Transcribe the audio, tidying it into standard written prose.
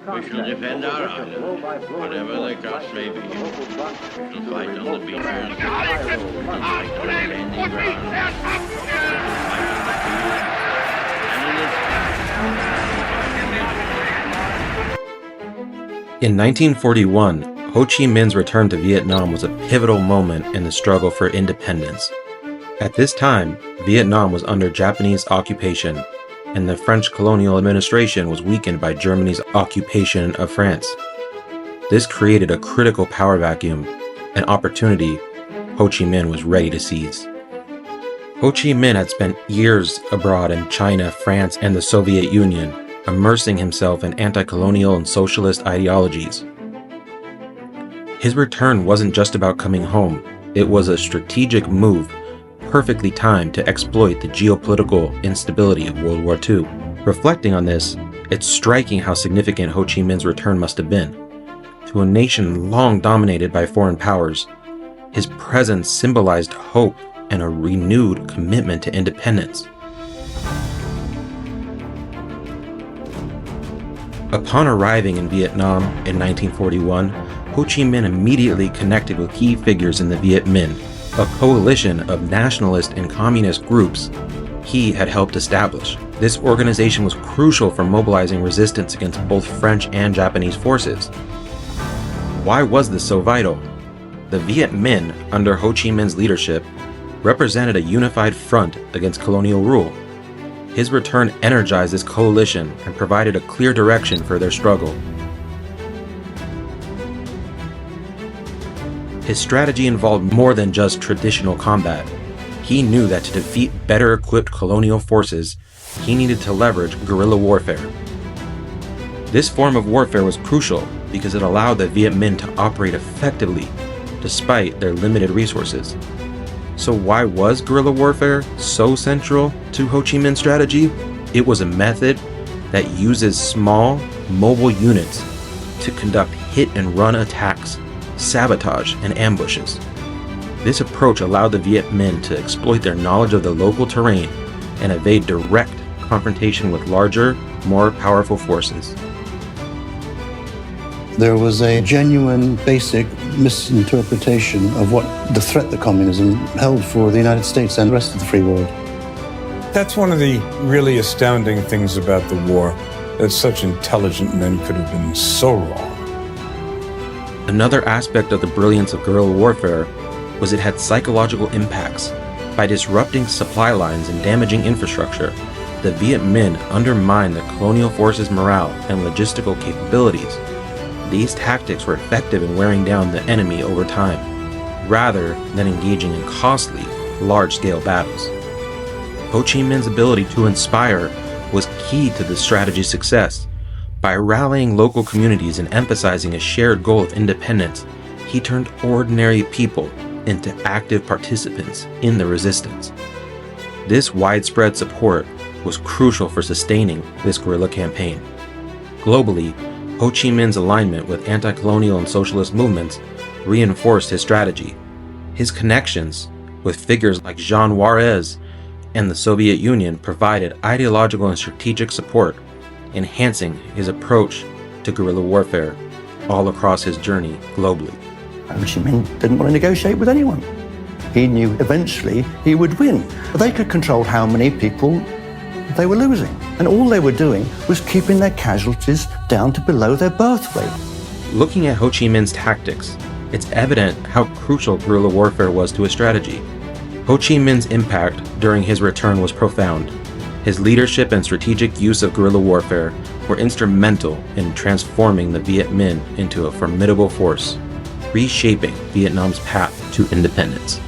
We shall defend our island, whatever the cost may be. We shall fight on the beaches. We shall fight on the landing grounds. We shall fight on the field. In 1941, Ho Chi Minh's return to Vietnam was a pivotal moment in the struggle for independence. At this time, Vietnam was under Japanese occupation, and the French colonial administration was weakened by Germany's occupation of France. This created a critical power vacuum, an opportunity Ho Chi Minh was ready to seize. Ho Chi Minh had spent years abroad in China, France, and the Soviet Union, immersing himself in anti-colonial and socialist ideologies. His return wasn't just about coming home, it was a strategic move perfectly timed to exploit the geopolitical instability of World War II. Reflecting on this, it's striking how significant Ho Chi Minh's return must have been. To a nation long dominated by foreign powers, his presence symbolized hope and a renewed commitment to independence. Upon arriving in Vietnam in 1941, Ho Chi Minh immediately connected with key figures in the Viet Minh, a coalition of nationalist and communist groups he had helped establish. This organization was crucial for mobilizing resistance against both French and Japanese forces. Why was this so vital? The Viet Minh, under Ho Chi Minh's leadership, represented a unified front against colonial rule. His return energized this coalition and provided a clear direction for their struggle. His strategy involved more than just traditional combat. He knew that to defeat better equipped colonial forces, he needed to leverage guerrilla warfare. This form of warfare was crucial because it allowed the Viet Minh to operate effectively despite their limited resources. So why was guerrilla warfare so central to Ho Chi Minh's strategy? It was a method that uses small, mobile units to conduct hit-and-run attacks, sabotage, and ambushes. This approach allowed the Viet Minh to exploit their knowledge of the local terrain and evade direct confrontation with larger, more powerful forces. There was a genuine, basic misinterpretation of what the threat that communism held for the United States and the rest of the free world. That's one of the really astounding things about the war, that such intelligent men could have been so wrong. Another aspect of the brilliance of guerrilla warfare was it had psychological impacts. By disrupting supply lines and damaging infrastructure, the Viet Minh undermined the colonial forces' morale and logistical capabilities. These tactics were effective in wearing down the enemy over time, rather than engaging in costly, large-scale battles. Ho Chi Minh's ability to inspire was key to the strategy's success. By rallying local communities and emphasizing a shared goal of independence, he turned ordinary people into active participants in the resistance. This widespread support was crucial for sustaining this guerrilla campaign. Globally, Ho Chi Minh's alignment with anti-colonial and socialist movements reinforced his strategy. His connections with figures like Jean Juarez and the Soviet Union provided ideological and strategic support, enhancing his approach to guerrilla warfare all across his journey globally. Ho Chi Minh didn't want to negotiate with anyone. He knew eventually he would win. But they could control how many people they were losing. And all they were doing was keeping their casualties down to below their birth rate. Looking at Ho Chi Minh's tactics, it's evident how crucial guerrilla warfare was to his strategy. Ho Chi Minh's impact during his return was profound. His leadership and strategic use of guerrilla warfare were instrumental in transforming the Viet Minh into a formidable force, reshaping Vietnam's path to independence.